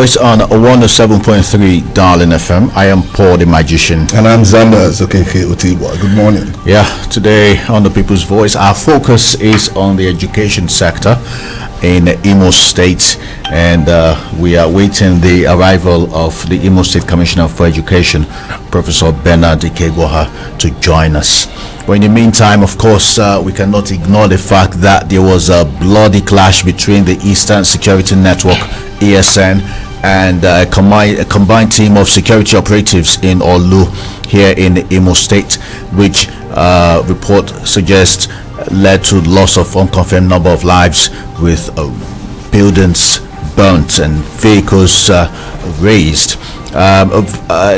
It's on 107.3 Darling FM. I am Paul the Magician. And I'm Zandas, Okeke. Good morning. Yeah, today on the People's Voice, our focus is on the education sector in Imo State, and we are waiting the arrival of the Imo State Commissioner for Education, Professor Bernard Ikegwaha, to join us. But in the meantime, of course, we cannot ignore the fact that there was a bloody clash between the Eastern Security Network, ESN, and a combined team of security operatives in Olu here in Imo State, which report suggests led to loss of unconfirmed number of lives, with buildings burnt and vehicles razed.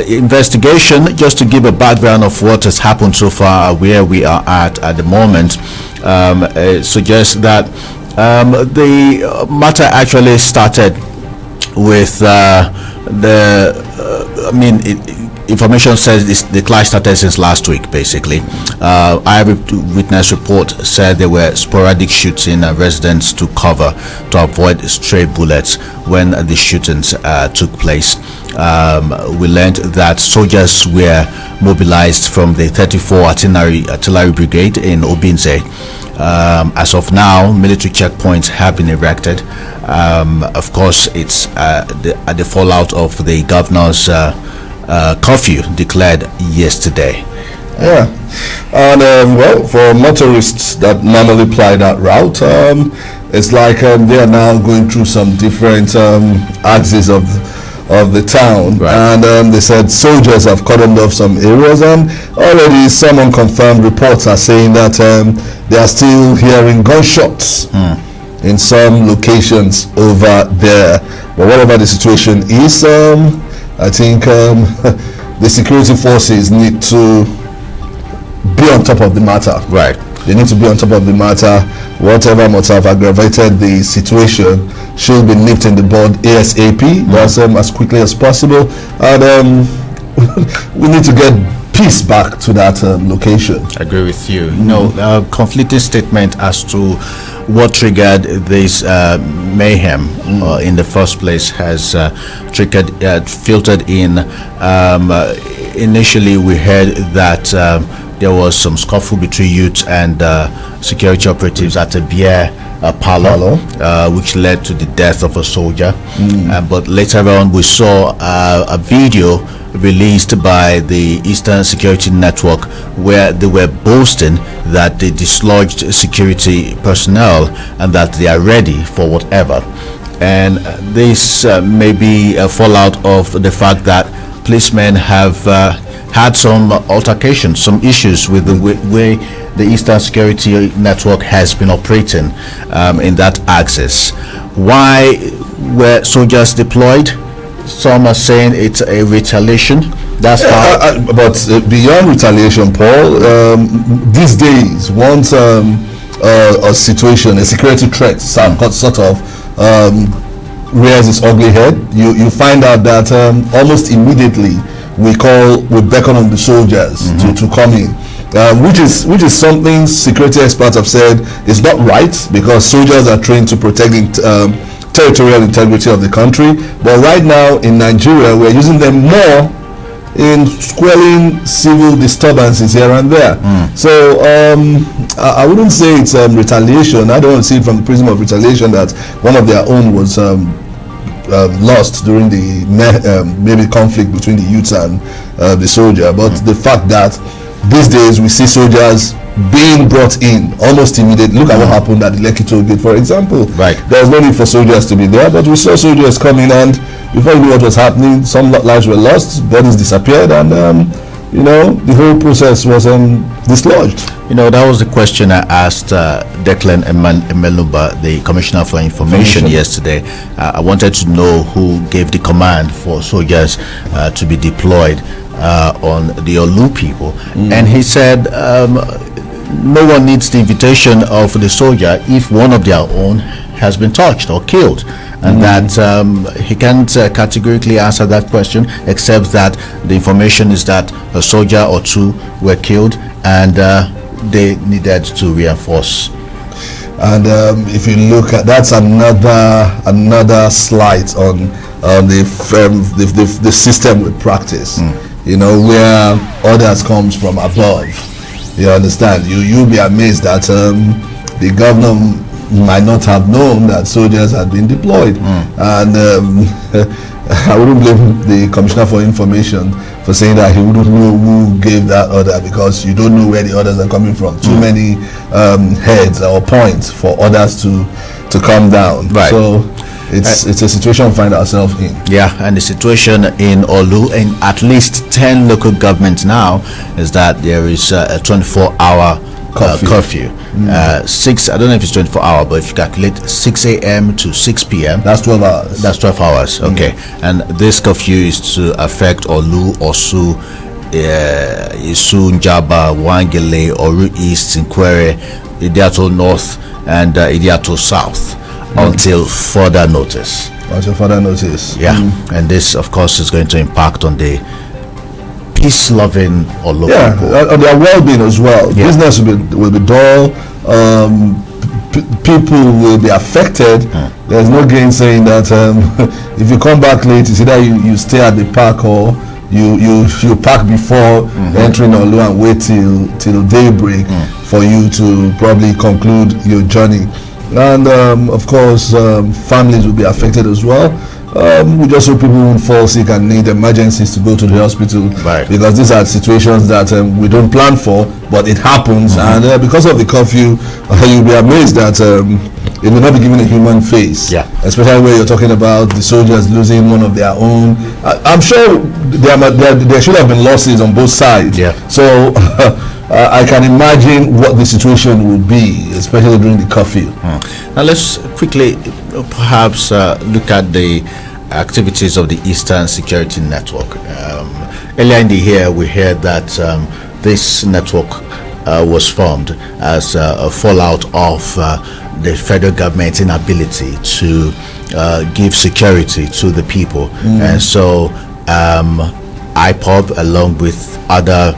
Investigation, just to give a background of what has happened so far, where we are at the moment, suggests that the matter actually started with information says the clash started since last week, basically. Eyewitness report said there were sporadic shooting at residents to cover to avoid stray bullets when the shootings took place. We learned that soldiers were mobilized from the 34 Artillery Brigade in Obinze. As of now, military checkpoints have been erected. Of course, it's the fallout of the governor's curfew declared yesterday. Yeah, and well, for motorists that normally ply that route, it's like they are now going through some different axes of the town, right. And they said soldiers have cordoned off some areas, and already some unconfirmed reports are saying that they are still hearing gunshots in some locations over there. But whatever the situation is, I think the security forces need to be on top of the matter. Right. They need to be on top of the matter. Whatever must have aggravated the situation should be nipped in the bud ASAP. That's as quickly as possible. And we need to get peace back to that location. I agree with you. Conflicting statement as to what triggered this mayhem in the first place has filtered in. Initially, we heard that there was some scuffle between youth and security operatives at a beer parlor, which led to the death of a soldier. But later on, we saw a video released by the Eastern Security Network where they were boasting that they dislodged security personnel and that they are ready for whatever. And this may be a fallout of the fact that policemen have had some altercations, some issues with the way the Eastern Security Network has been operating in that axis. Why were soldiers deployed? Some are saying it's a retaliation. That's how. But beyond retaliation, Paul, these days, once a situation, a security threat sort of rears its ugly head, you find out that almost immediately we beckon on the soldiers to come in, which is something security experts have said is not right, because soldiers are trained to protect the territorial integrity of the country. But right now in Nigeria, we're using them more in quelling civil disturbances here and there. So I wouldn't say it's retaliation. I don't see it from the prism of retaliation that one of their own was lost during the maybe conflict between the youths and the soldier. But the fact that these days we see soldiers being brought in almost immediately. Look at what happened at the Lekki toll gate, for example. Right. There was no need for soldiers to be there, but we saw soldiers coming, and before you knew what was happening, some lives were lost, bodies disappeared, and the whole process was dislodged. That was the question I asked Declan Emeluba, the Commissioner for Information yesterday. I wanted to know who gave the command for soldiers to be deployed on the Olu people. And he said no one needs the invitation of the soldier if one of their own has been touched or killed. And that he can't categorically answer that question, except that the information is that a soldier or two were killed and they needed to reinforce. And if you look at, that's another slight on the system we practice. You know, where orders comes from above. You understand? You'll be amazed that the governor might not have known that soldiers had been deployed, and I wouldn't blame the Commissioner for Information for saying that he wouldn't know who gave that order, because you don't know where the orders are coming from. Too many heads or points for orders to come down. Right. So it's a situation we find ourselves in. Yeah, and the situation in Olu, in at least 10 local governments now, is that there is a 24-hour curfew. 6, I don't know if it's 24 hours, but if you calculate 6 a.m. to 6 p.m. That's 12 hours. That's 12 hours, okay. And this curfew is to affect Olu, Osu, Isu, Njaba, Wangele, Oru East, Nkwere, Idiato North, and Idiato South, until further notice. Until further notice. Yeah, and this, of course, is going to impact on the peace-loving Olu people. On their well-being as well. Yeah. Business will be dull. People will be affected. There's no gain saying that if you come back late, it's either you stay at the park, or you park before entering Olu and wait till daybreak for you to probably conclude your journey. And of course, families will be affected as well. We just hope people won't fall sick and need emergencies to go to the hospital, Right. because these are situations that we don't plan for, but it happens. And because of the curfew, you'll be amazed that it will not be given a human face. Yeah. Especially where you're talking about the soldiers losing one of their own. I'm sure there should have been losses on both sides. Yeah. So I can imagine what the situation would be, especially during the curfew. Now let's quickly perhaps look at the activities of the Eastern Security Network. Earlier in the year, we heard that this network was formed as a fallout of the federal government's inability to give security to the people. And so IPOB, along with other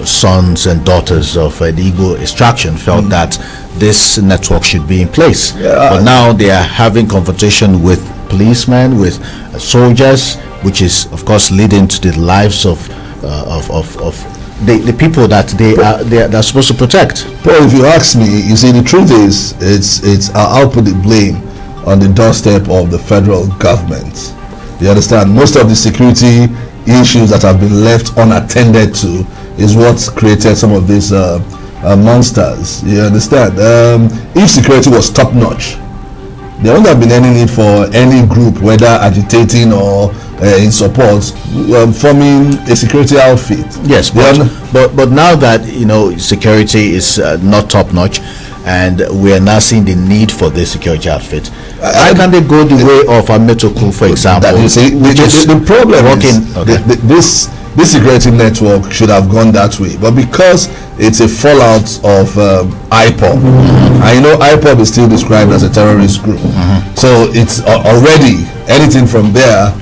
sons and daughters of the Igbo extraction, felt that this network should be in place. But now they are having confrontation with policemen, with soldiers, which is of course leading to the lives of the people that they're supposed to protect. Paul, if you ask me, you see, the truth is, I'll put the blame on the doorstep of the federal government. You understand? Most of the security issues that have been left unattended to is what's created some of these monsters. You understand? If security was top notch, there wouldn't have been any need for any group, whether agitating or in support, forming a security outfit. Yes, but now that security is not top notch, and we are now seeing the need for this security outfit, why can't they go the way of Ametoku, for example? You see, the problem is this security network should have gone that way, but because it's a fallout of IPOB, and IPOB is still described as a terrorist group, so it's already anything from there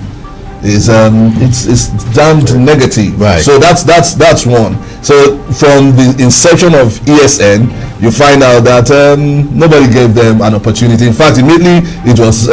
is it's damned negative. Right. So that's one. So from the inception of ESN, you find out that nobody gave them an opportunity. In fact, immediately it was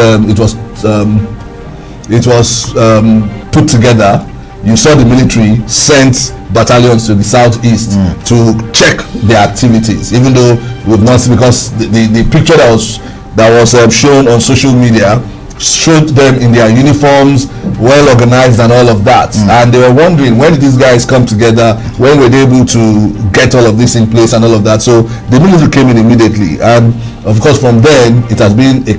put together. You saw the military sent battalions to the southeast to check their activities, even though we've not seen, because the picture that was shown on social media showed them in their uniforms, well organized and all of that, and they were wondering, when did these guys come together, when were they able to get all of this in place and all of that. So the military came in immediately, and of course from then it has been a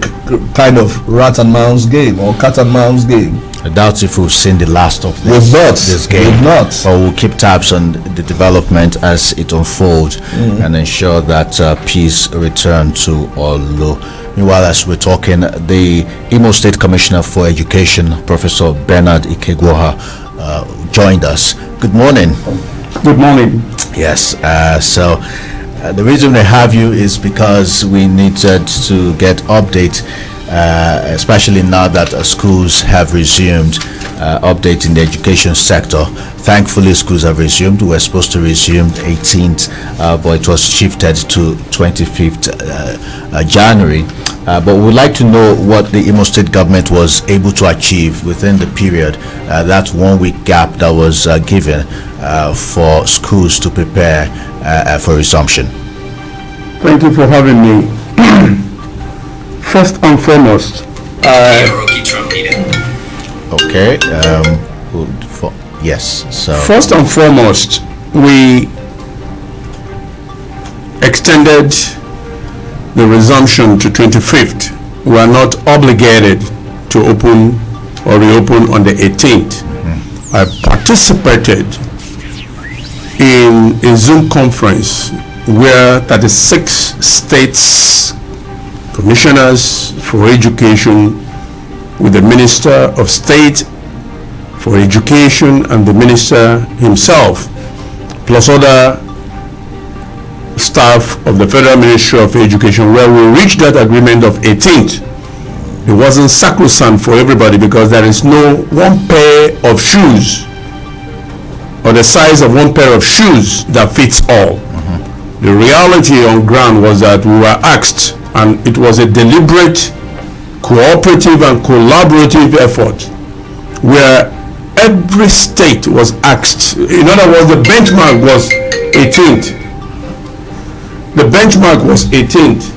kind of rat and mouse game, or cat and mouse game. I doubt if we've seen the last of this game. We've not. But we'll keep tabs on the development as it unfolds and ensure that peace return to Olu. Meanwhile, as we're talking, the Imo State Commissioner for Education, Professor Bernard Ikegwoha, joined us. Good morning. Good morning. Yes. So the reason we have you is because we needed to get update, especially now that schools have resumed, update in the education sector. Thankfully, schools have resumed. We were supposed to resume 18th, but it was shifted to 25th January. but we'd like to know what the Imo State government was able to achieve within the period, that 1 week gap that was given for schools to prepare for resumption. Thank you for having me. First and foremost, okay. Yes. So first and foremost, we extended the resumption to 25th. We are not obligated to open or reopen on the 18th. I participated in a Zoom conference where 36 states commissioners for education with the Minister of State for Education and the Minister himself, plus other staff of the Federal Ministry of Education, where we reached that agreement of 18th. It wasn't sacrosanct for everybody because there is no one pair of shoes or the size of one pair of shoes that fits all. The reality on ground was that we were asked, and it was a deliberate, cooperative and collaborative effort where every state was asked. In other words, the benchmark was 18th. The benchmark was 18th.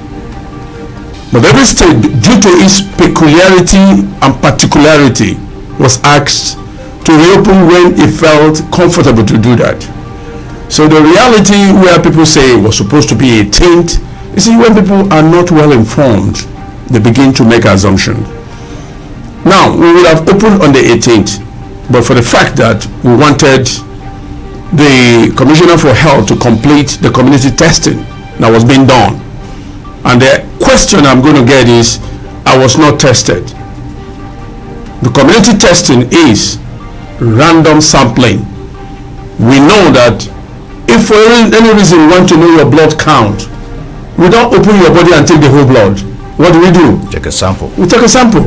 But every state, due to its peculiarity and particularity, was asked to reopen when it felt comfortable to do that. So the reality where people say it was supposed to be 18th, you see, when people are not well informed, they begin to make assumptions. Now, we would have opened on the 18th, but for the fact that we wanted the Commissioner for Health to complete the community testing that was being done. And the question I'm going to get is, I was not tested. The community testing is random sampling. We know that if for any reason you want to know your blood count, we don't open your body and take the whole blood. What do? Take a sample. We take a sample.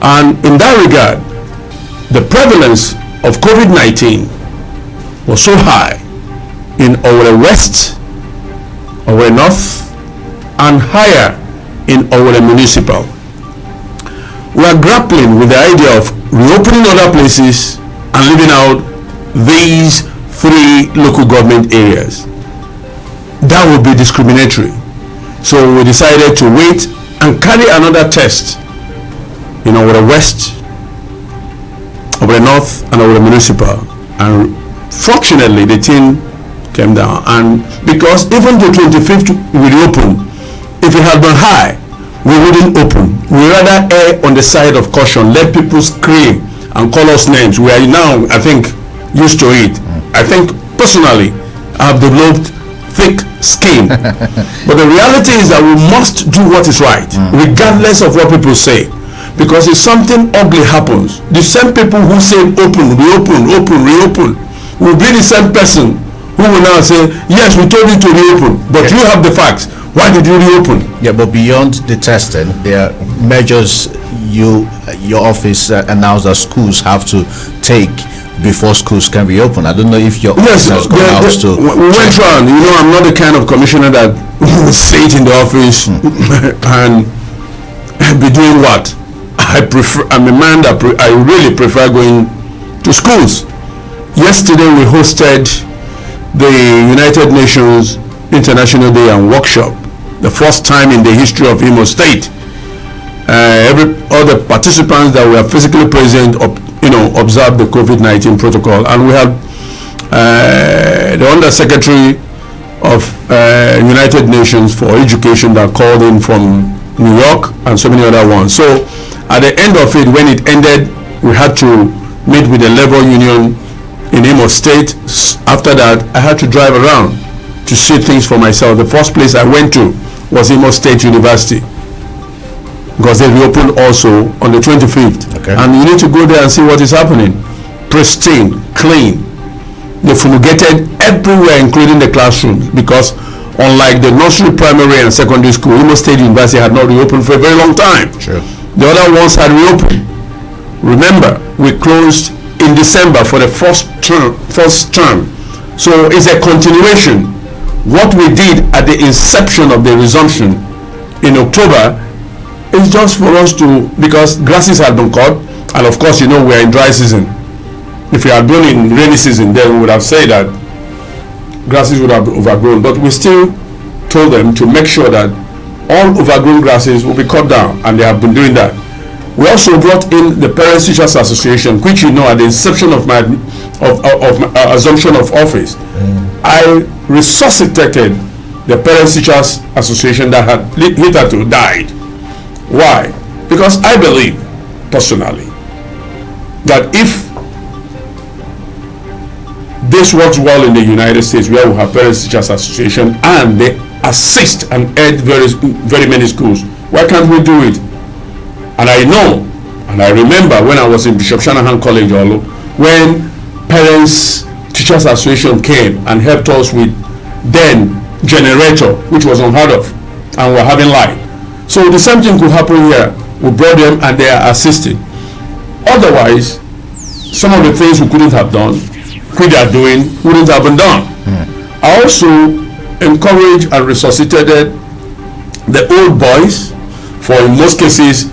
And in that regard, the prevalence of COVID-19 was so high in our West, our North, and higher in our municipal. We are grappling with the idea of reopening other places and leaving out these 3 local government areas. That would be discriminatory. So we decided to wait and carry another test in our West, our North, and our municipal. And fortunately, the thing came down. And because even the 25th we reopened, if it had been high, we wouldn't open. We rather err on the side of caution, let people scream and call us names. We are now, I think, used to it. I think personally, I have developed thick skin. But the reality is that we must do what is right, regardless of what people say. Because if something ugly happens, the same people who say open, reopen, open, reopen, will be the same person who will now say, yes, we told you to reopen, but you have the facts. Why did you reopen? Yeah, but beyond the testing, there are measures your office announced that schools have to take before schools can reopen. I don't know if your office has gone out to. We went round. You know, I'm not the kind of commissioner that will sit in the office and be doing what? I'm a man that I really prefer going to schools. Yesterday we hosted the United Nations International Day and Workshop, the first time in the history of Imo State. All the participants that were physically present, observed the COVID-19 protocol, and we had the Undersecretary of United Nations for Education that called in from New York and so many other ones. So at the end of it, when it ended, we had to meet with the labor union in Imo State. After that, I had to drive around to see things for myself. The first place I went to was Imo State University, because they reopened also on the 25th. Okay. And you need to go there and see what is happening. Pristine, clean. They fumigated everywhere, including the classrooms, because unlike the nursery, primary, and secondary school, Imo State University had not reopened for a very long time. Sure. The other ones had reopened. Remember, we closed in December for the first term. So it's a continuation. What we did at the inception of the resumption in October it's just for us to, because grasses have been cut, and of course, we're in dry season. If we had been in rainy season, then we would have said that grasses would have overgrown. But we still told them to make sure that all overgrown grasses will be cut down, and they have been doing that. We also brought in the Parents Teachers Association, which at the inception of my assumption of office, I resuscitated the Parents Teachers Association that had hitherto died. Why? Because I believe personally that if this works well in the United States, where we have Parents Teachers Association and they assist and aid very many schools, why can't we do it? And I know, and I remember when I was in Bishop Shanahan College, when Parents Teachers Association came and helped us with then generator, which was unheard of, and we're having light. So the same thing could happen here. We brought them and they are assisting. Otherwise, some of the things we couldn't have done, which they are doing, wouldn't have been done. I also encouraged and resuscitated the old boys, for in most cases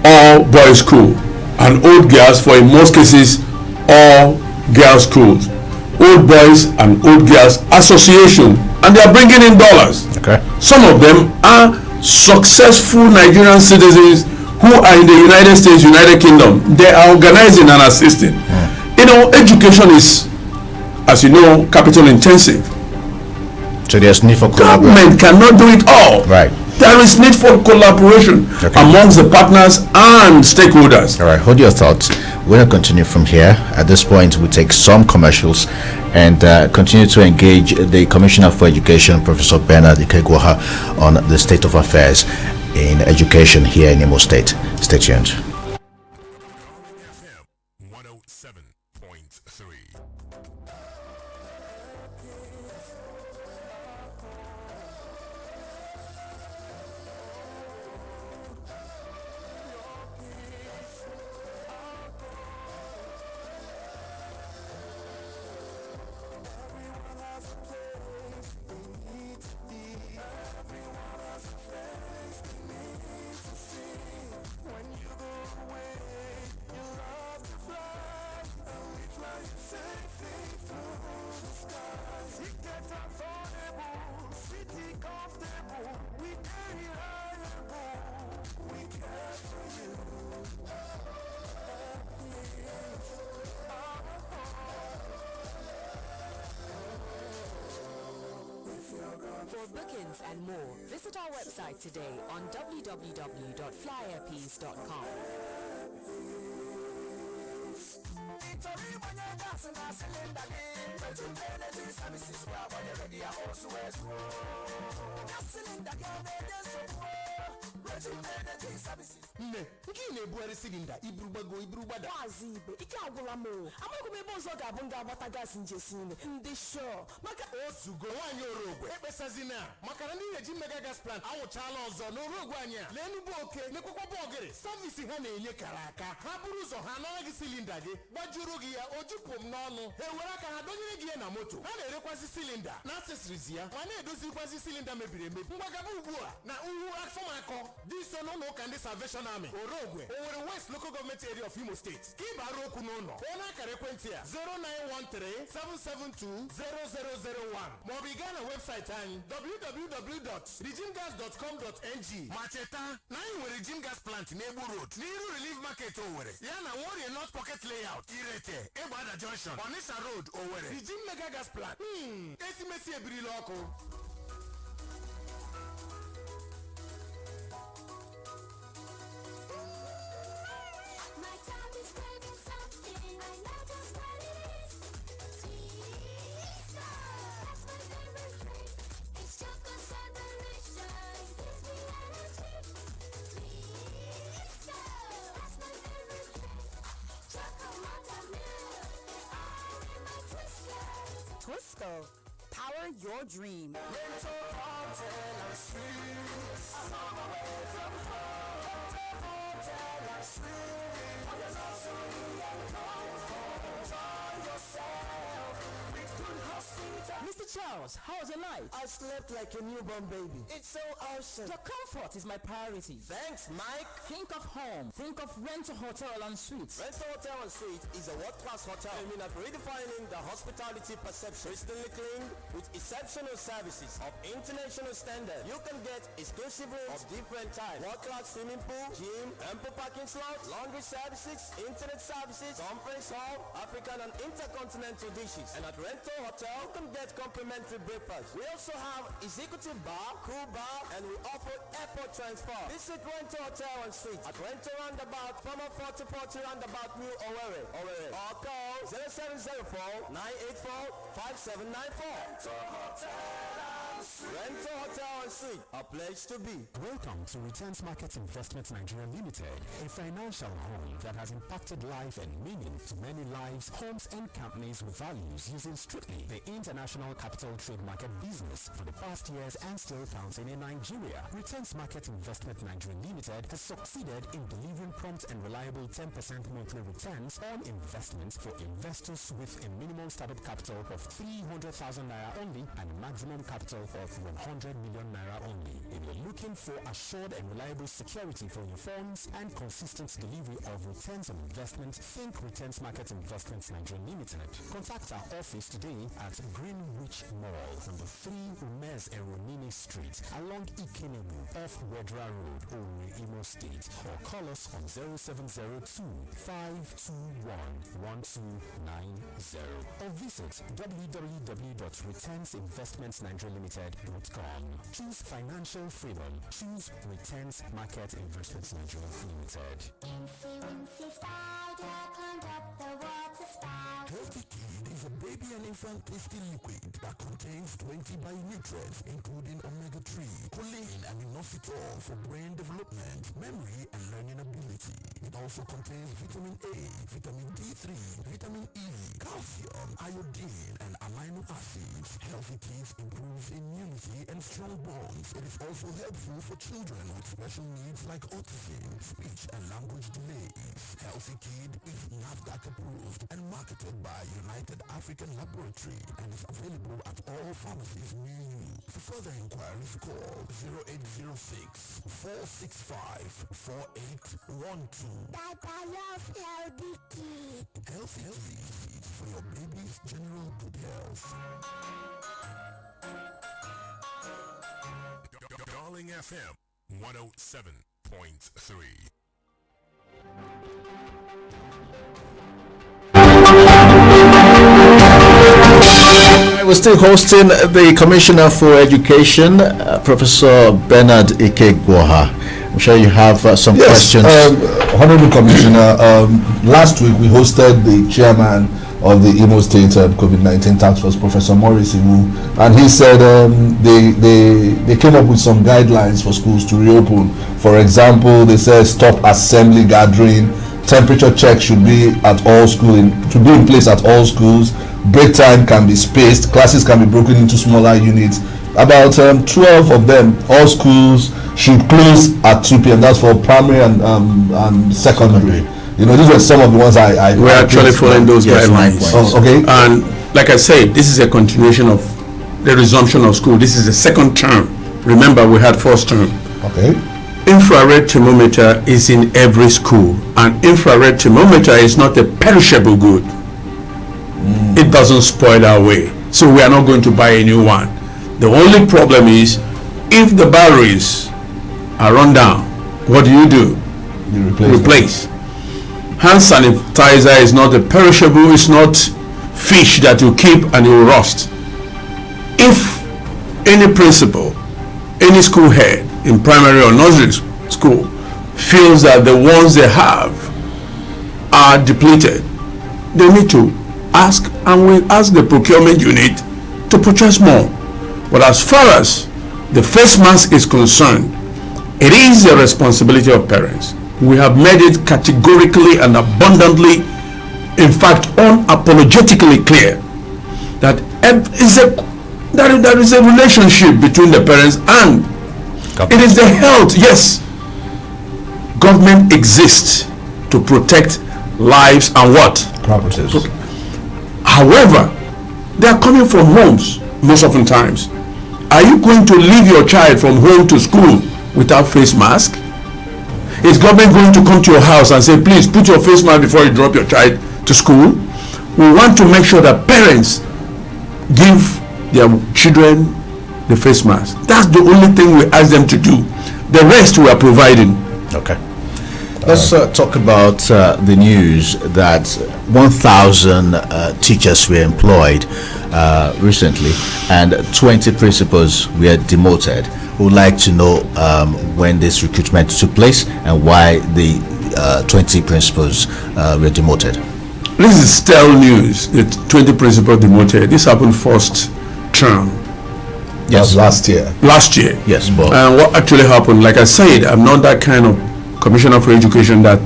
all boys school, and old girls, for in most cases all girls schools. Old boys and old girls association, and they are bringing in dollars. Okay. Some of them are successful Nigerian citizens who are in the United States, United Kingdom. They are organizing and assisting. Education is, as you know, capital intensive. So there's need for collaboration. Government cannot do it all. Right. There is need for collaboration amongst the partners and stakeholders. All right, hold your thoughts. We're going to continue from here. At this point, we take some commercials and continue to engage the Commissioner for Education, Professor Bernard Ikegwaha, on the state of affairs in education here in Imo State. Stay tuned. For bookings and more, visit our website today on www.flyairpeace.com. Nne, nke na-ebughari silinda iburugbada Maazị Ibe, ike agwụla m o. Amaghị m ebe ọzọ ga-abụ nga agbata gaasị njesi ime. Ndị shọ maka ozugo nwaanyị orogwe ekpesazina maka na ndị na-eji mega gas plant anwụchaala ọzọ n'orogwe anyị a lee Enugu Oke nekwekwa bọgịrị savisi ha na-enye kara aka ha bụrụ ụzọ ha nara gị silinda gị gbajuru gị ya ojupụ m n'ọnụ ha ewere aka ha dọnyere gị ya na moto ha na-erekwasị silinda na accessories ya ma na-edozikwasị silinda mebiri emebi mgbagaba ugbu a na uhu afọmakọ dị so n'ụlọ ụka ndị Salvation Army Orogwe Owerri West Local Government Area of Imo State ka ị bara okwu n'ụlọ kpọọ n'akara ekwentị a 09137720001 maọbụ ị gaa na webụsaịtị anyị www.regimegas.com.ng ma cheta na anyị nwere Regime Gas Plant n'Egbu Road n'iru Relief Market Owerri ya na Warrior North Pocket Layout Irete Egbada Junction Onitsha Road Owerri. Regime Mega Gas Plant esimesi ebirila ọkụ. My tongue is craving something. I know just what it is. Twister. That's my favorite drink. It's chocolate so delicious. Gives me energy. Twister. That's my favorite drink. Chocolate milk. They're all in my Twister. Twisco, power your dream. Mental hotel and sweet. I'm on my way from home. Hotel and sweet. There's also yourself with good hospital. Mr. Chow, house. How was your night? I slept like a newborn baby. It's so awesome. Your comfort is my priority. Thanks, Mike. Think of home. Think of Rento Hotel and Suites. Rento Hotel and Suites is a world-class hotel aiming at redefining the hospitality perception. Crystally clean with exceptional services of international standard. You can get exclusive rooms of different types. World-class swimming pool, gym, ample parking slots, laundry services, internet services, conference hall, African and intercontinental dishes. And at Rento Hotel, you can get complimentary breakfast. We also have executive bar, cool bar, and we offer airport transfer. Visit Rento Hotel and Suites at Rento Roundabout, former 4040 Roundabout, New Owerri. Or call 0704 984 5794. Rento Hotel and Suites, a place to be. Welcome to Returns Market Investments Nigeria Limited, a financial home that has impacted life and meaning to many lives, homes and companies with values using strictly the international capital trade market business for the past years and still counting in Nigeria. Returns Market Investment Nigeria Limited has succeeded in delivering prompt and reliable 10% monthly returns on investments for investors with a minimum startup capital of 300,000 naira only and maximum capital of 100 million naira only. If you're looking for assured and reliable security for your funds and consistent delivery of returns on investment, think Returns Market Investments Nigeria Limited. Contact our office today at Greenwich Mall, number 3 Umez Eronini Street, along Ikenemu, off Wedra Road, Owerri, Imo State, or call us on 0702 521 1290 or visit www.returnsinvestmentsnigeria.com. Choose financial freedom. Choose Returns Market Investments Nigeria Limited. Healthy Kid is a baby and infant tasty liquid that contains 20 bionutrients including omega-3, choline and inositol for brain development, memory and learning ability. It also contains vitamin A, vitamin D3, vitamin E, calcium, iodine and amino acids. Healthy Kids improves immunity and strong bonds. It is also helpful for children with special needs like autism, speech and language delays. Healthy Kid is NAFDAC approved and marketed by United African Laboratory and is available at all pharmacies near you. For further inquiries, call 0806 465 4812. Papa love Healthy Kid. Healthy Kid for your baby's general good health. Darling FM 107.3. We're still hosting the Commissioner for Education, Professor Bernard Ikegboha. I'm sure you have some questions. Honorable Commissioner, last week we hosted the chairman of the Imo State COVID-19 Task Force, Professor Maurice Iwu, and he said they came up with some guidelines for schools to reopen. For example, they said stop assembly gathering, temperature check should be at all schools, to be in place at all schools, break time can be spaced, classes can be broken into smaller units. About 12 of them, all schools should close at 2 p.m. That's for primary and secondary. You know, these were some of the ones I we're actually following those guidelines. Oh, okay. And like I said, this is a continuation of the resumption of school. This is the second term. Remember, we had first term. Okay. Infrared thermometer is in every school, and infrared thermometer is not a perishable good. It doesn't spoil our way, so we are not going to buy a new one. The only problem is if the batteries are run down, what do? You replace. Hand sanitizer is not a perishable, it's not fish that you keep and it will rust. If any principal, any school head in primary or nursery school feels that the ones they have are depleted, they need to ask, and we ask the procurement unit to purchase more. But as far as the face mask is concerned, it is the responsibility of parents. We have made it categorically and abundantly, in fact unapologetically clear that there is a relationship between the parents and it is the health. Yes, government exists to protect lives and what? Properties. However, they are coming from homes most often times. Are you going to leave your child from home to school without face mask? Is government going to come to your house and say, please put your face mask before you drop your child to school? We want to make sure that parents give their children the face mask. That's the only thing we ask them to do. The rest we are providing. Okay. Let's talk about the news that 1,000 teachers were employed recently and 20 principals were demoted. We would like to know when this recruitment took place and why the 20 principals were demoted. This is stale news. The 20 principals demoted. This happened first term. Yes, last year. Last year. Yes, but And what actually happened, like I said, I'm not that kind of commissioner for education that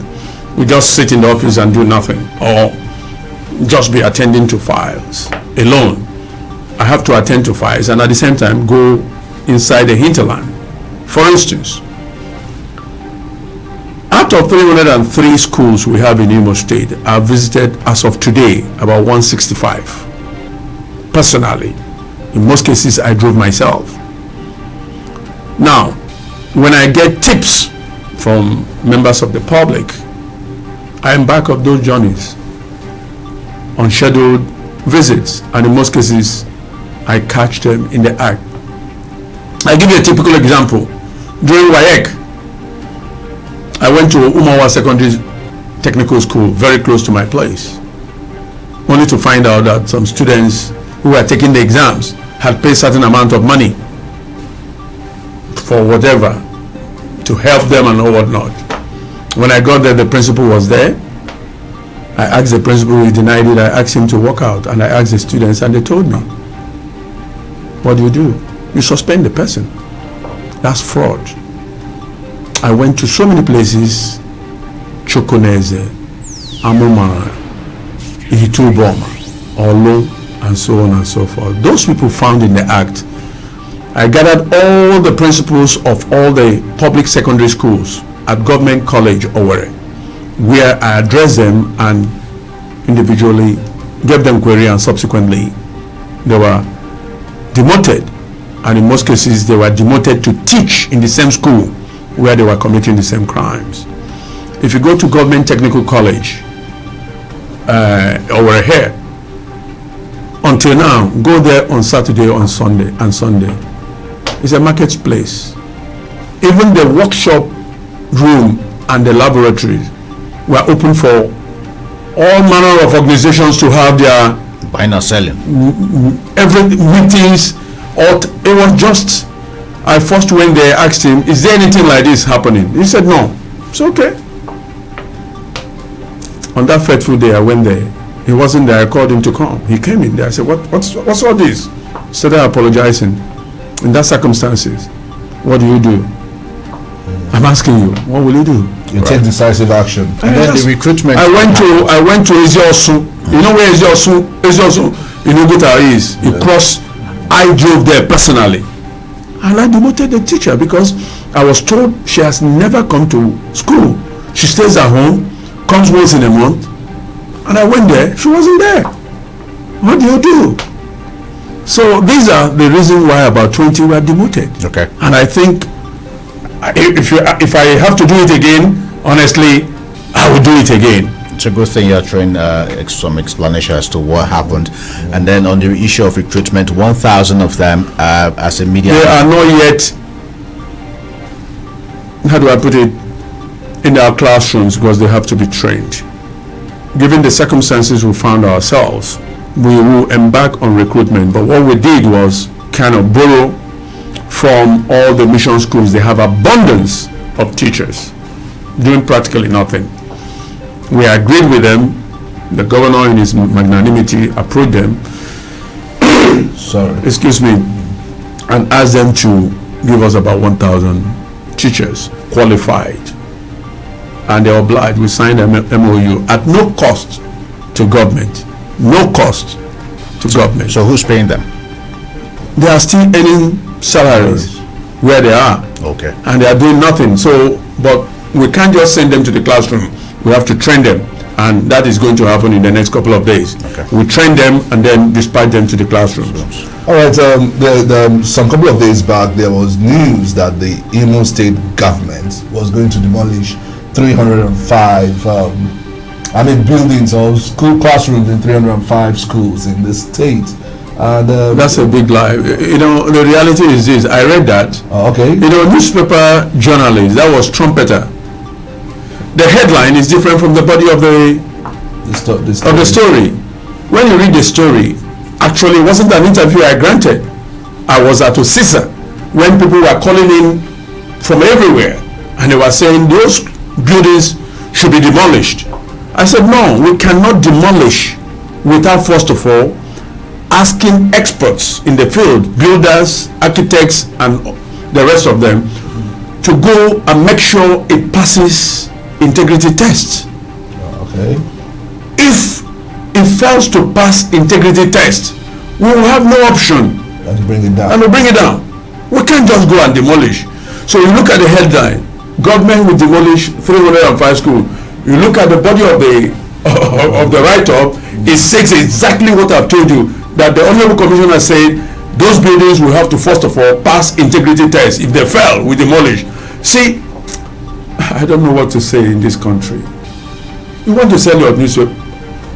we just sit in the office and do nothing or just be attending to files alone. I have to attend to files and at the same time go inside the hinterland. For instance, out of 303 schools we have in Imo State, I've visited as of today about 165 personally. In most cases, I drove myself. Now, when I get tips from members of the public, I embark on those journeys on scheduled visits, and in most cases, I catch them in the act. I give you a typical example. During WAEC, I went to Umawa Secondary Technical School, very close to my place, only to find out that some students who were taking the exams had paid certain amount of money for whatever to help them and whatnot. When I got there, the principal was there. I asked the principal, he denied it. I asked him to walk out, and I asked the students, and they told me, what do? You suspend the person. That's fraud. I went to so many places, Chokoneze, Amuma, Ihituboma, Olo, and so on and so forth. Those people found in the act. I gathered all the principals of all the public secondary schools at Government College Owerri, where I addressed them and individually gave them query, and subsequently they were demoted, and in most cases they were demoted to teach in the same school where they were committing the same crimes. If you go to Government Technical College over here, until now, go there on Saturday, on Sunday, and Sunday. It's a marketplace. Even the workshop room and the laboratories were open for all manner of organizations to have their buying and selling. Every meetings. Or it was just, I first went there, asked him, is there anything like this happening? He said no. It's okay. On that fateful day, I went there. He wasn't there. I called him to come. He came in there. I said, what's all this? Started apologizing. In that circumstances, what do you do? I'm asking you, what will you do? You take decisive action. And then the recruitment. I went to Eziosu. You know where Eziosu Guta is? You cross. I drove there personally, and I demoted the teacher because I was told she has never come to school. She stays at home, comes once in a month, and I went there. She wasn't there. What do you do? So these are the reasons why about 20 were demoted. Okay. And I think if I have to do it again, honestly, I will do it again. It's a good thing you're throwing some explanation as to what happened. And then on the issue of recruitment, 1,000 of them as a media. They are not yet, how do I put it, in our classrooms because they have to be trained. Given the circumstances we found ourselves, we will embark on recruitment. But what we did was kind of borrow from all the mission schools. They have abundance of teachers doing practically nothing. We agreed with them. The governor in his magnanimity approved them. Excuse me, and asked them to give us about 1,000 teachers qualified, and they obliged. We signed an MOU at no cost to government. No cost to government. So who's paying them? They are still earning salaries where they are. Okay. And they are doing nothing. So, but we can't just send them to the classroom. We have to train them, and that is going to happen in the next couple of days. Okay. We train them and then dispatch them to the classrooms. All right. Some couple of days back, there was news that the Imo State government was going to demolish 305 buildings or school classrooms in 305 schools in the state. And that's a big lie. The reality is this. I read that. Okay. Newspaper journalist, that was trumpeter. The headline is different from the body of the story. When you read the story, actually, it wasn't an interview I granted. I was at Osisa when people were calling in from everywhere, and they were saying those buildings should be demolished. I said, no, we cannot demolish without, first of all, asking experts in the field, builders, architects, and the rest of them, to go and make sure it passes integrity tests. Okay. If it fails to pass integrity test, we will have no option and to bring it down. We can't just go and demolish. So you look at the headline, government will demolish 305 schools. You look at the body of the write-up, it says exactly what I've told you, that the Honorable Commissioner said those buildings will have to first of all pass integrity tests. If they fail, we demolish. See, I don't know what to say in this country. You want to sell your newspaper,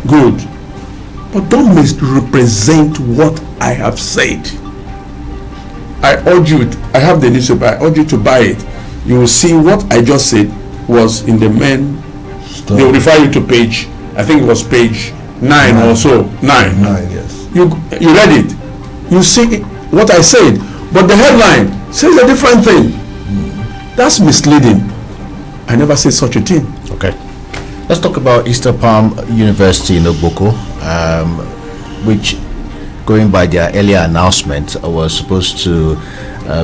good, but don't misrepresent what I have said. I urge you, I have the newspaper, I urge you to buy it. You will see what I just said was in the main. They will refer you to page, I think it was page 9 or so. 9, yes. You read it. You see what I said, but the headline says a different thing. That's misleading. I never said such a thing. Okay. Let's talk about Easter Palm University in Oboko, which, going by their earlier announcement, was supposed to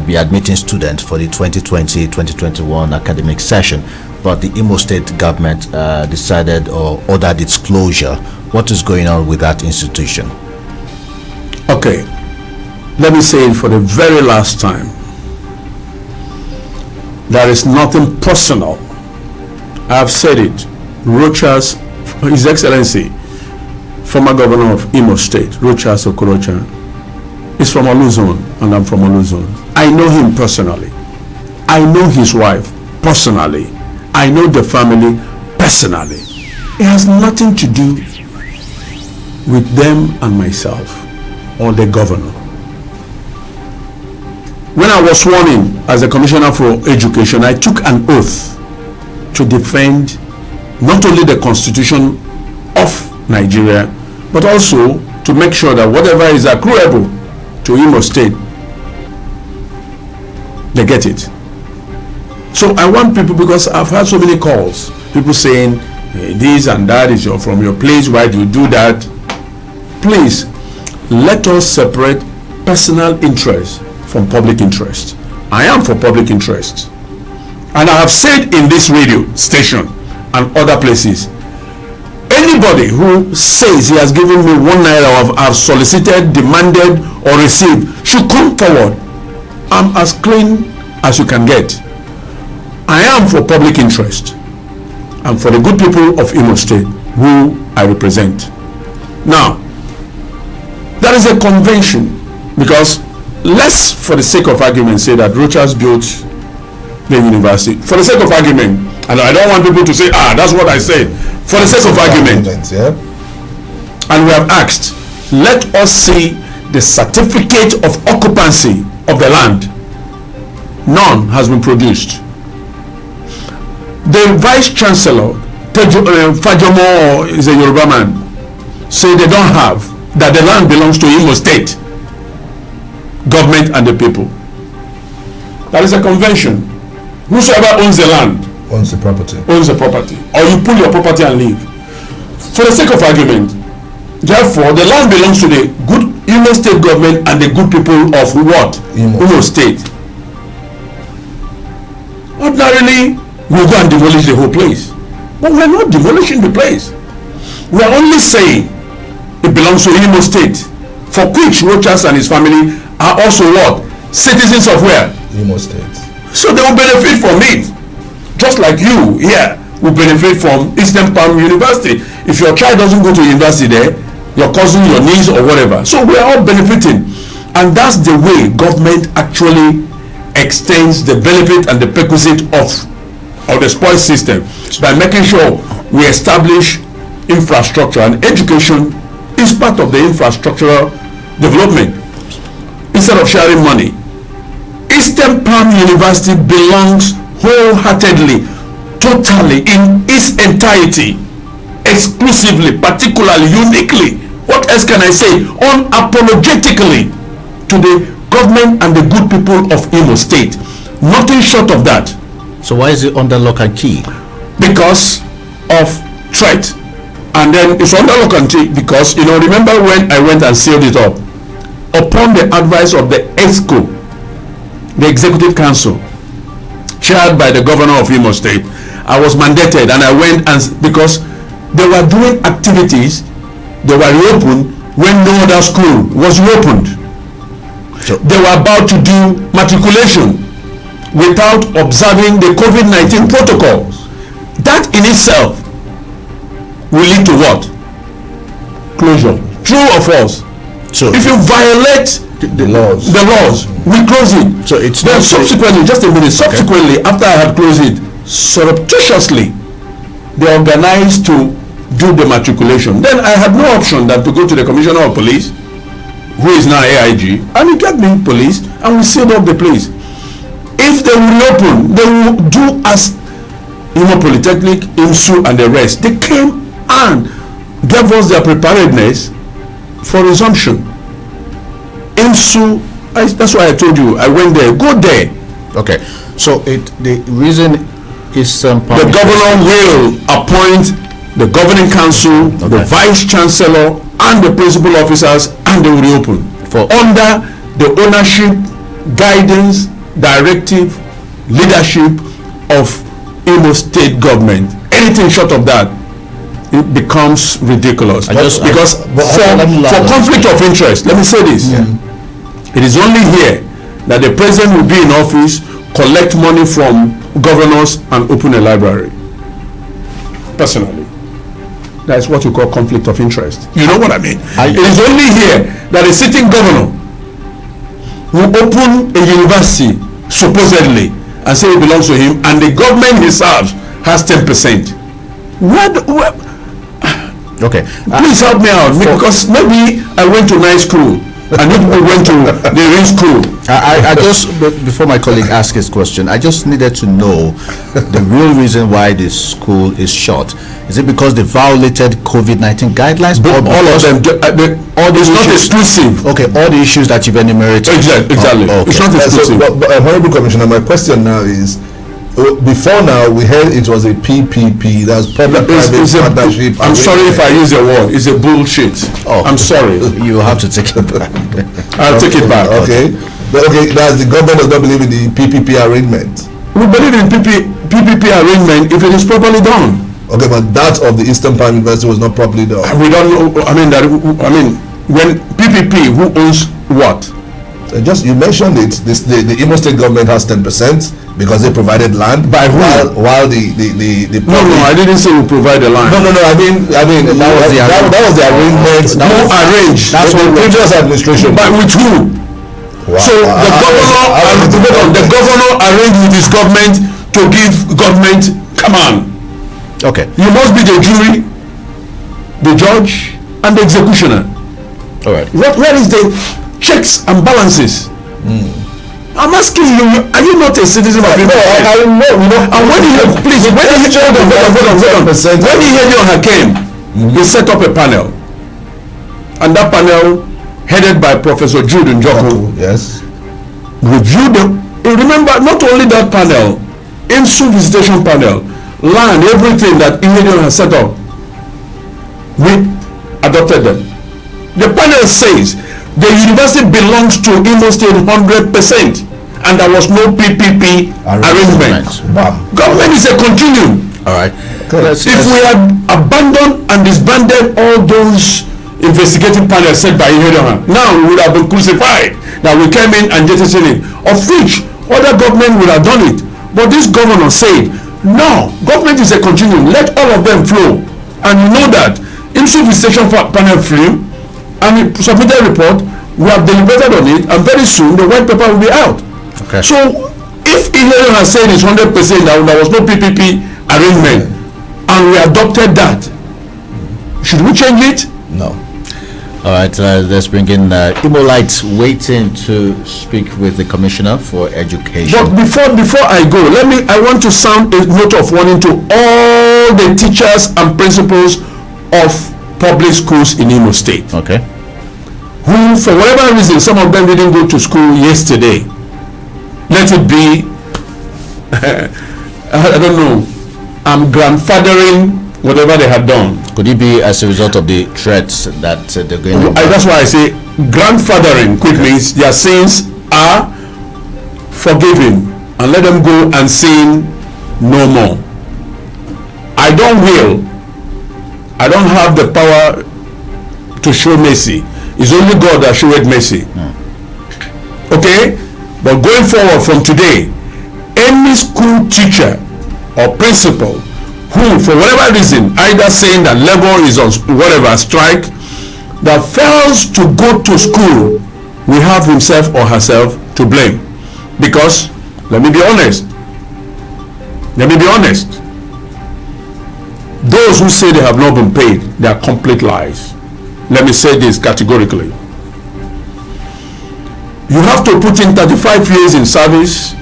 be admitting students for the 2020-2021 academic session, but the Imo State government decided or ordered its closure. What is going on with that institution? Okay, let me say it for the very last time. There is nothing personal. I have said it. Rochas, His Excellency, former governor of Imo State, Rochas Okorocha, is from Oluzon, and I'm from Oluzon. I know him personally. I know his wife personally. I know the family personally. It has nothing to do with them and myself or the governor. When I was sworn in as the Commissioner for Education, I took an oath to defend not only the Constitution of Nigeria, but also to make sure that whatever is accruable to Imo State, they get it. So I want people, because I've had so many calls, people saying, hey, this and that is from your place, why do you do that? Please, let us separate personal interest from public interest. I am for public interest. And I have said in this radio station and other places, anybody who says he has given me 1 naira or I've solicited, demanded, or received should come forward. I'm as clean as you can get. I am for public interest and for the good people of Imo State who I represent. Now, there is a convention, because let's, for the sake of argument, say that Rochas built the university. For the sake of argument, and I don't want people to say, that's what I said. For the sake of argument, yeah. And we have asked, let us see the certificate of occupancy of the land. None has been produced. The Vice Chancellor, Fajomo is a Yoruba man, say they don't have, that the land belongs to Imo State government and the people. That is a convention. Whosoever owns the land owns the property. Or you pull your property and leave. For the sake of argument, therefore, the land belongs to the good Imo State government and the good people of what? Imo State. Ordinarily, we'll go and demolish the whole place. But we're not demolishing the place. We're only saying it belongs to Imo State, for which Rochas and his family are also what? Citizens of where? Imo State. So they will benefit from it. Just like you here will benefit from Eastern Palm University. If your child doesn't go to university there, your cousin, your niece, or whatever. So we are all benefiting. And that's the way government actually extends the benefit and the perquisite of the spoil system, by making sure we establish infrastructure, and education is part of the infrastructural development. Instead of sharing money, Eastern Palm University belongs wholeheartedly, totally, in its entirety, exclusively, particularly, uniquely, what else can I say, unapologetically, to the government and the good people of Imo State. Nothing short of that. So why is it under lock and key? Because of threat. And then it's under lock and key because, remember when I went and sealed it up? Upon the advice of the EXCO, the Executive Council, chaired by the Governor of Imo State, I was mandated, and I went, and because they were doing activities, they were reopened when no other school was reopened. So they were about to do matriculation without observing the COVID-19 protocols. That in itself will lead to what? Closure. True or false? So if you violate the laws, we close it. So it's then subsequently, just a minute, subsequently, after I had closed it, surreptitiously, they organized to do the matriculation. Then I had no option than to go to the Commissioner of Police, who is now AIG, and he got me police, and we sealed up the place. If they will open, they will do as Imo Polytechnic, IMSU, and the rest. They came and gave us their preparedness for resumption. IMSU, that's why I told you, I went there. Go there. Okay. So the reason is the governor will appoint the governing council, the vice chancellor, and the principal officers, and they will reopen under the ownership, guidance, directive, leadership of Imo State government. Anything short of that, it becomes ridiculous. Because for conflict of interest, let me say this: it is only here that the president will be in office, collect money from governors, and open a library. Personally, that's what you call conflict of interest. You know what I mean? It is only here that a sitting governor will open a university, supposedly, and say it belongs to him, and the government he serves has 10%. Okay. Please help me out, because maybe I went to nice school and you people went to the real school. I just, before my colleague asks his question, I just needed to know the real reason why this school is shut. Is it because they violated COVID-19 guidelines? All of them. It's not exclusive. Okay, all the issues that you've enumerated. Exactly. Okay. It's not exclusive. Honorable Commissioner, my question now is, before now we heard it was a PPP, that's public-private partnership. I'm sorry if I use the word. It's a bullshit. I'm sorry. You have to take it back. I'll take it back. Okay. But that's the government does not believe in the PPP arrangement. We believe in PPP arrangement if it is properly done. Okay, but that of the Eastern Palm University was not properly done. We don't know. I mean, when PPP, who owns what? You mentioned it. The Imo State government has 10% because they provided land. By who? While the no, I didn't say we provide the land. No. I mean that was the arrangement. That was arranged. That's what previous administration. But with who? Wow. So the governor arranged with his government to give government. Come on. Okay. You must be the jury, the judge, and the executioner. All right. Where is the checks and balances? I'm asking you, are you not a citizen of Imo? I know. And when he came, he set up a panel, and that panel, headed by Professor Jude Njoku, yes, reviewed them. Remember, not only that panel, IMSU visitation panel, land, everything that Imo has set up, we adopted them. The panel says the university belongs to Imo State 100%, and there was no PPP arrangement. Government is a continuum. All right. If we had abandoned and disbanded all those investigating panels set by Ihedioha, now we would have been crucified that we came in and jettisoned it, of which other government would have done it. But this governor said, no, government is a continuum, let all of them flow. And you know that IMSU visitation panel flew, and he submitted a report, We have deliberated on it, and very soon the white paper will be out. Okay. So if Ihero has said it's 100% that there was no PPP arrangement, and we adopted that, should we change it? No. All right, let's bring in Imolite waiting to speak with the Commissioner for Education. But before I go, I want to sound a note of warning to all the teachers and principals of public schools in Imo State. Okay. Who, for whatever reason, some of them didn't go to school yesterday. Let it be, I don't know, I'm grandfathering whatever they had done. Could it be as a result of the threats that they're going to... That's why I say grandfathering, quick means their sins are forgiven, and let them go and sin no more. I don't have the power to show mercy. It's only God that showeth mercy. Okay? But going forward from today, any school teacher or principal who, for whatever reason, either saying that labor is on whatever strike, that fails to go to school, will have himself or herself to blame. Because, let me be honest, those who say they have not been paid, they are complete lies. Let me say this categorically. You have to put in 35 years in service,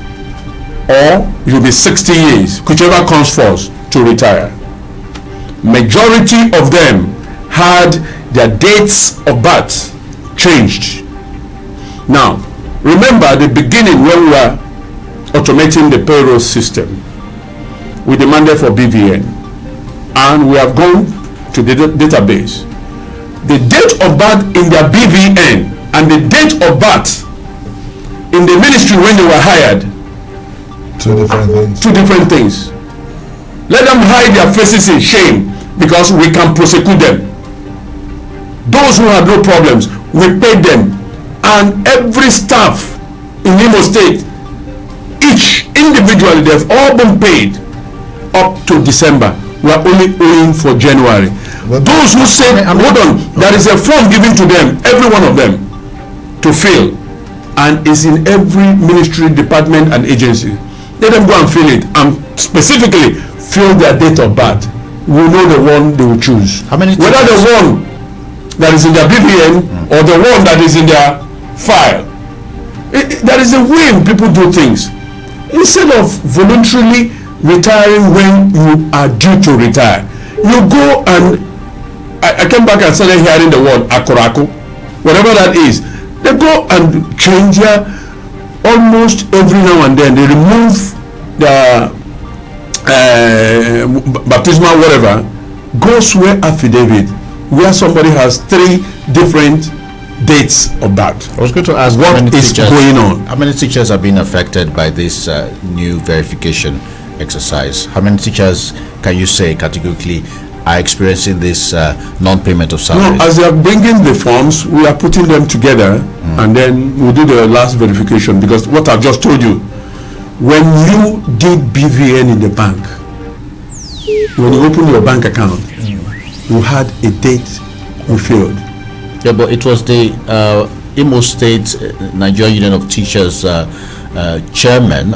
or you'll be 60 years, whichever comes first, to retire. Majority of them had their dates of birth changed. Now, remember at the beginning when we were automating the payroll system, we demanded for BVN, and we have gone to the database. The date of birth in their BVN and the date of birth in the ministry when they were hired, Two different things. Let them hide their faces in shame, because we can prosecute them. Those who had no problems, we paid them, and every staff in Imo State, each individually, they've all been paid up to December. We are only owing for January. Those who say, hold on, there is a form given to them, every one of them, to fill, and is in every ministry, department, and agency. Let them go and fill it, and specifically fill their date of birth. We know the one they will choose. How many? Whether the one that is in their BVN or the one that is in their file. There is a way people do things. Instead of voluntarily retiring when you are due to retire, you go and I came back and started hearing the word akorako, whatever that is. They go and change their almost every now and then. They remove the baptismal whatever, go swear affidavit where somebody has 3 different dates of birth. I was going to ask what is going on. How many teachers are being affected by this new verification exercise? How many teachers can you say categorically are experiencing this non-payment of salaries? No, as they are bringing the forms, we are putting them together, and then we'll do the last verification, because what I've just told you, when you did BVN in the bank, when you open your bank account, you had a date you filled. Yeah, but it was the Imo State Nigerian Union of Teachers chairman,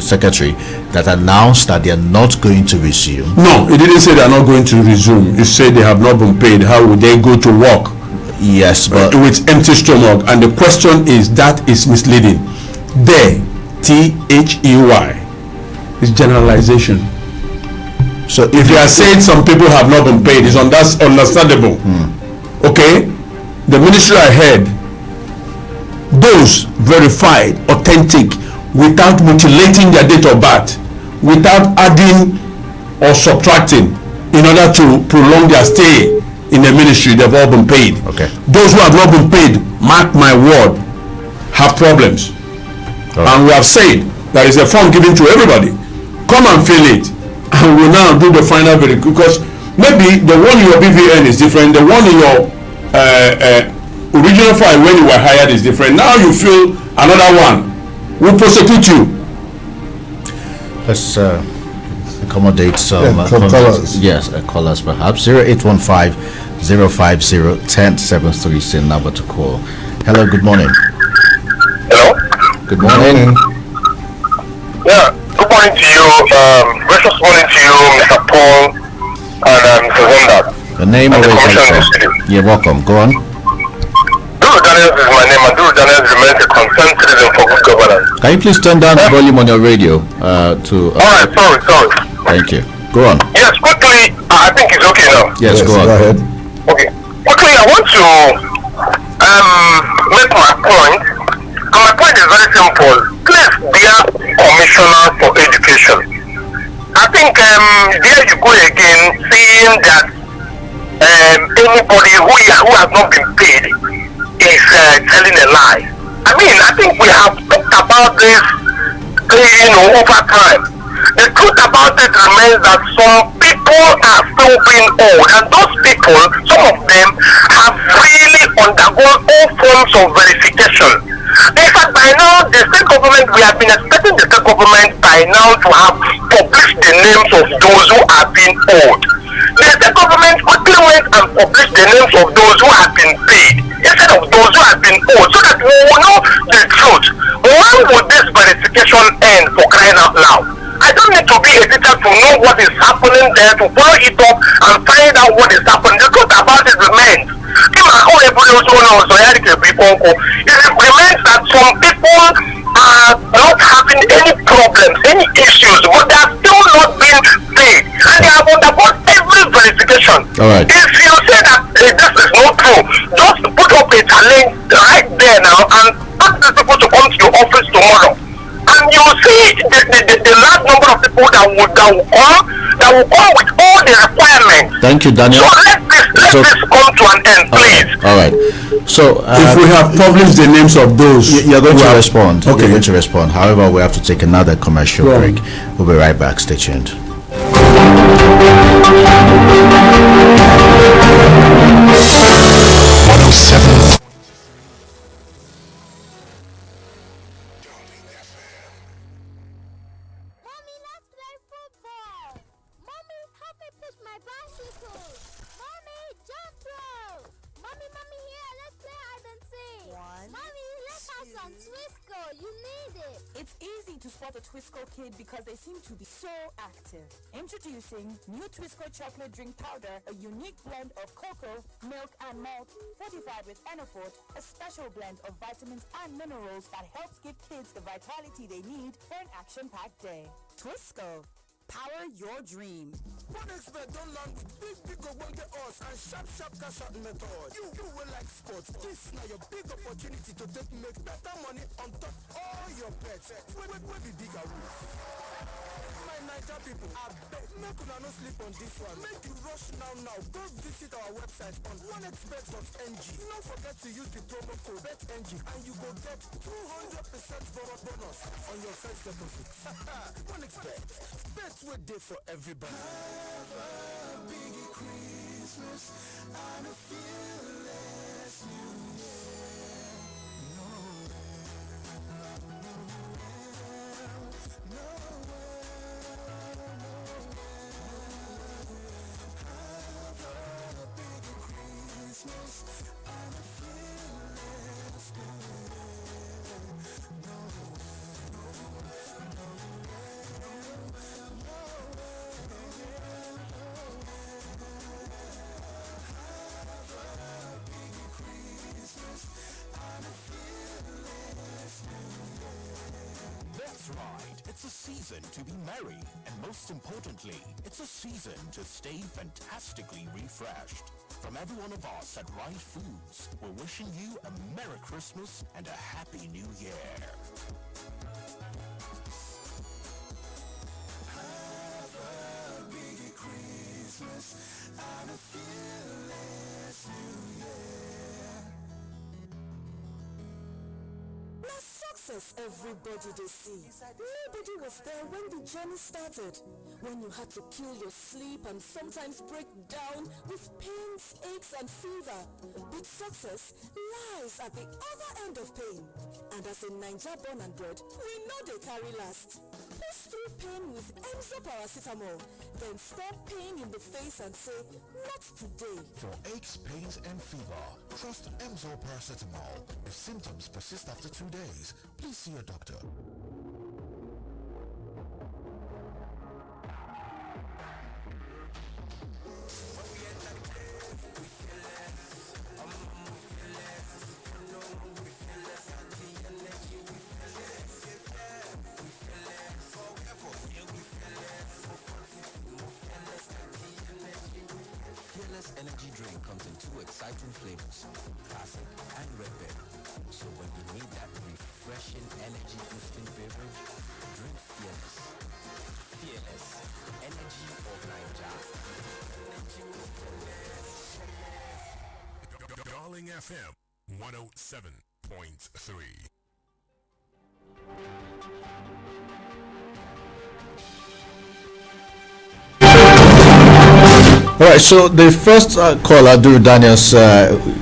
secretary, that announced that they are not going to resume. No, it didn't say they are not going to resume. It said they have not been paid. How would they go to work? Yes, but with empty stomach. And the question is, that is misleading. There, THEY, is generalization. So if you are saying some people have not been paid, it's understandable. Okay, the ministry ahead, those verified, authentic, without mutilating their date of birth, without adding or subtracting, in order to prolong their stay in the ministry, they've all been paid. Okay. Those who have not been paid, mark my word, have problems. Right. And we have said there is a form given to everybody. Come and fill it, and we'll now do the final verification. Because maybe the one in your BVN is different, the one in your original file when you were hired is different. Now you fill another one, we'll prosecute you. Let's accommodate some callers. Yes, callers perhaps. 0815-050-1073 is the number to call. Hello, good morning. Hello? Good morning. Yeah, good morning to you. Gracious morning to you, Mr. Paul and Mr. Zandas. The name of the it. commission. You're welcome. Go on. Duru Daniels is my name, and Duru Daniels remains a concerned citizen for good governance. Can you please turn down the volume on your radio? Alright, sorry. Thank you. Go on. Yes, quickly, I think it's okay now. Yes, go on. Go ahead. Okay. Quickly, I want to make my point. And my point is very simple. Please, dear Commissioner for Education, I think there you go again, saying that anybody who has not been paid is telling a lie. I mean, I think we have talked about this, over time. The truth about it remains that some people are still being old, and those people, some of them, have really undergone all forms of verification. In fact, by now, the state government, we have been expecting the state government by now to have published the names of those who have been old. The state government quickly went and published the names of those who have been paid instead of those who have been old, so that we will know the truth. When will this verification end, for crying out loud? I don't need to be a teacher to know what is happening there, to follow it up and find out what is happening. The truth about it remains. It remains that some people are not having any problems, any issues, but they are still not being paid, and they have undergone every verification. All right. If you say that this is not true, just put up a challenge right there now and ask the people to come to your office tomorrow. And you see the large number of people that will come with all the requirements. Thank you, Daniel. So let this come to an end, please. All right. So if we have published the names of those, you're going to respond. Okay. You're going to respond. However, we have to take another commercial break. We'll be right back. Stay tuned. It's easy to spot a Twisco kid because they seem to be so active. Introducing new Twisco chocolate drink powder, a unique blend of cocoa, milk, and malt, fortified with Enafort, a special blend of vitamins and minerals that helps give kids the vitality they need for an action-packed day. Twisco. Power your dream. One expert don't learn with big get us and sharp cash out method. You will like sports. This is now your big opportunity to make better money on top all your bets. Where be bigger rules? My Niger people, I bet make una no sleep on this one. Make you rush now. Go visit our website on onexpert.ng. Don't forget to use the promo code BETNG and you go get 200% bonus on your first deposit. One expert. Bet we're there for everybody. Have a big Christmas and a fearless New Year. Have a big Christmas and a fearless New That's right. It's a season to be merry, and most importantly, it's a season to stay fantastically refreshed. From every one of us at Right Foods, we're wishing you a Merry Christmas and a Happy New Year. Have a big Christmas and a fearless New Year. Success everybody they see. Nobody was there when the journey started. When you had to kill your sleep and sometimes break down with pains, aches and fever. But success lies at the other end of pain. And as a Niger born and bred, we know they carry last. Push through pain with Emzo paracetamol. Then stop pain in the face and say, not today. For aches, pains, and fever, trust Emzo paracetamol. If symptoms persist after 2 days, please see a doctor. Fearless energy drink comes in 2 exciting flavors, classic and red berry. So when you need that refreshing energy boosting beverage, drink Fearless. Fearless, energy of Nigeria. Darling FM 107.3. All right, so the first caller, Duru Daniels,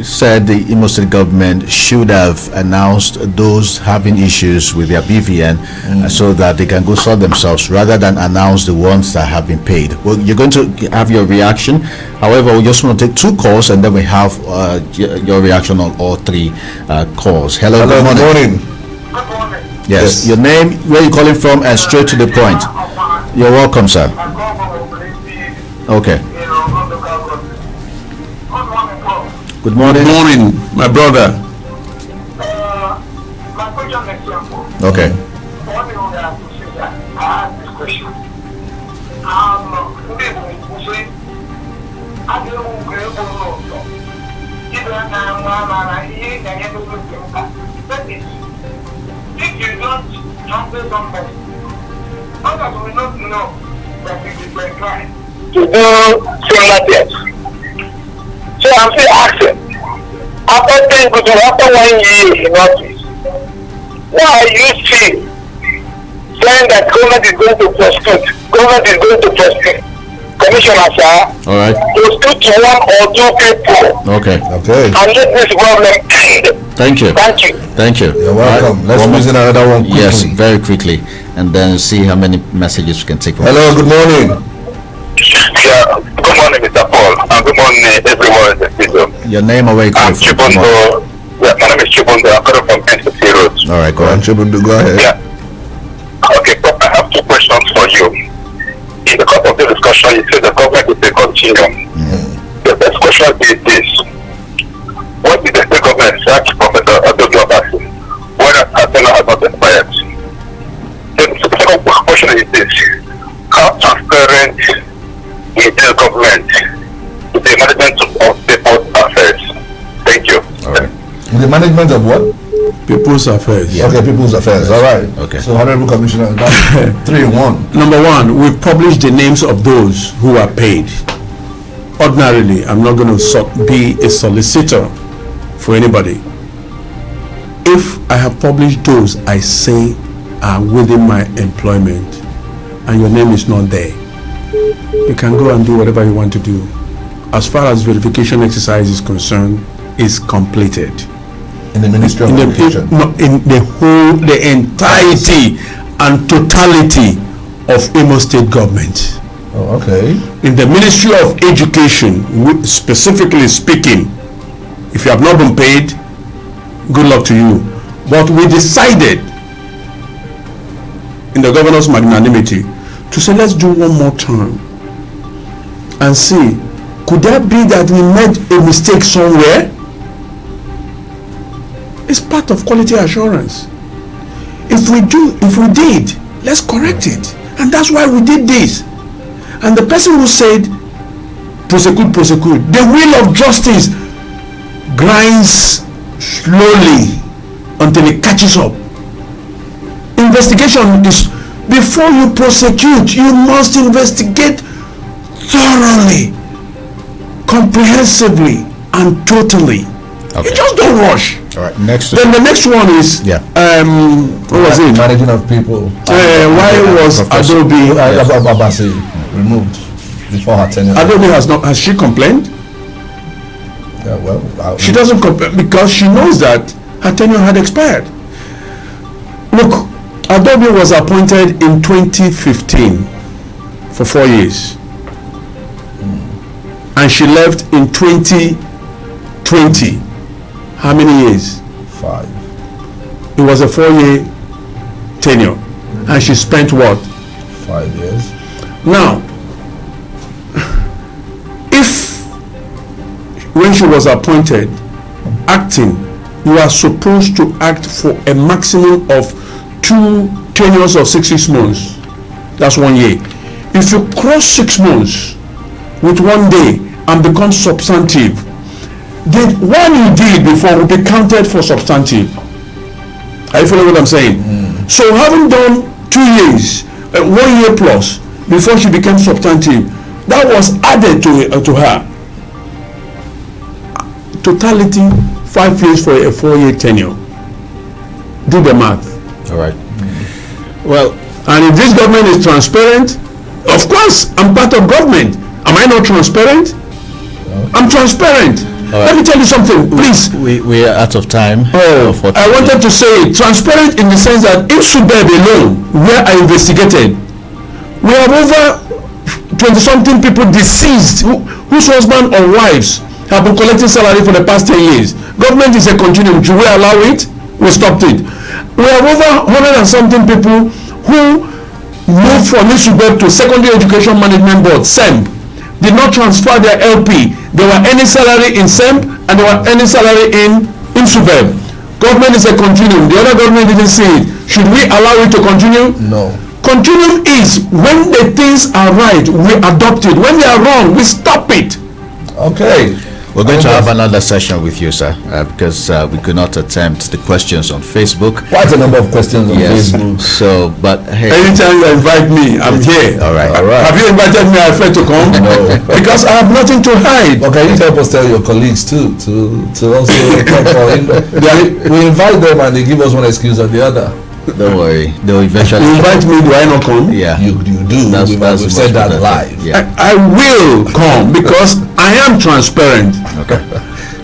said the Imo State government should have announced those having issues with their BVN so that they can go sort themselves rather than announce the ones that have been paid. Well, you're going to have your reaction. However, we just want to take 2 calls and then we have your reaction on all 3 calls. Hello, good morning. Good morning. Yes, your name, where you calling from, and straight to the point. You're welcome, sir. Okay. Good morning. Good morning, my brother. My question is simple. Okay. One thing I have to say that I have this question. If you don't handle somebody, others will not know that it is a crime to do similar things. So I'm still asking, after 1 year in office, why are you still saying that government is going to prosecute? Commissioner, sir, all right, to speak to 1 or 2 people. Okay. And let this problem end. Thank you. You're welcome. Let's listen another one quickly. Yes, very quickly, and then see how many messages we can take. Hello, good morning. Yeah, good morning, Mr. Paul, and good morning, everyone in the studio. Your name or where you I'm calling from? Chibundo. Yeah, my name is Chibundo. I'm calling from NCC Road. All right, go ahead. Chibundo, go ahead. Yeah. Okay, so I have 2 questions for you. In the course of the discussion, you said the government will take continuum. The first question is this: what did the state government sack Professor Adoglobasi when Atena has not expired? The second question is this: how transparent is the government to the management of people's affairs? Thank you. All right. The management of what? People's affairs. Yeah. Okay, people's affairs. All right. Okay. So, Honorable Commissioner, that's 3 in 1. Number 1, we've published the names of those who are paid. Ordinarily, I'm not going to be a solicitor for anybody. If I have published those I say are within my employment and your name is not there, you can go and do whatever you want to do. As far as verification exercise is concerned, is completed. In the Ministry of Education? In the entirety and totality of Imo State government. Oh, okay. In the Ministry of Education, specifically speaking, if you have not been paid, good luck to you. But we decided in the governor's magnanimity to say, let's do 1 more term and see, could that be that we made a mistake somewhere? It's part of quality assurance. If we did, let's correct it. And that's why we did this. And the person who said, prosecute, the wheel of justice grinds slowly until it catches up. Investigation is, before you prosecute, you must investigate thoroughly, comprehensively, and totally. Okay. You just don't rush. All right, next. Then the next one is what was it? Managing of people. Why was Adobe Abasi removed before her tenure? Adobe has she complained? Yeah, well, she doesn't complain because she knows that her tenure had expired. Look, Adobe was appointed in 2015 for 4 years. And she left in 2020. How many years? 5. It was a 4-year tenure. And she spent what? 5 years. Now, if when she was appointed, acting, you are supposed to act for a maximum of 2 tenures of 6 months. That's 1 year. If you cross 6 months with 1 day and become substantive, the one you did before will be counted for substantive. Are you following what I'm saying? So having done 2 years, 1 year plus before she became substantive, that was added to her. Totality 5 years for a 4-year tenure. Do the math. All right. Well, and if this government is transparent, of course I'm part of government. Am I not transparent? I'm transparent. Right. Let me tell you something, please. We are out of time. I wanted to say transparent in the sense that if Subeb alone, where I investigated, we have over 20-something people deceased whose husband or wives have been collecting salary for the past 10 years. Government is a continuum. Should we allow it? We stopped it. We have over 100 and something people who moved from Subeb to Secondary Education Management Board, SEMB, did not transfer their LP. They were earning salary in SEMB and they were earning salary in Subeb. Government is a continuum. The other government didn't see it. Should we allow it to continue? No. Continuum is when the things are right, we adopt it. When they are wrong, we stop it. Okay. We're going to have another session with you, sir, because we could not attempt the questions on Facebook. Quite a number of questions on Facebook. So, but hey. Anytime you invite me, I'm here. All right. Have you invited me, Alfred, to come? No. Because I have nothing to hide. But can you help us tell your colleagues too to also come for we invite them and they give us one excuse or the other. Don't worry, they'll eventually. You invite me, do I not come? Yeah, you do. We've said that live. Yeah. I will come because I am transparent. Okay.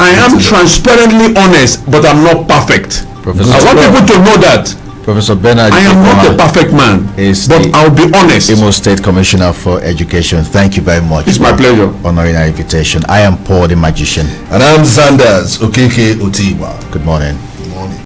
I am transparently honest, but I'm not perfect. Professor, I want people to know that. Professor Bernard, I am not a perfect man, but I'll be honest. Imo State Commissioner for Education. Thank you very much. It's my pleasure. Honoring our invitation. I am Paul the Magician. And I'm Zandas Okeke Otiwa. Good morning.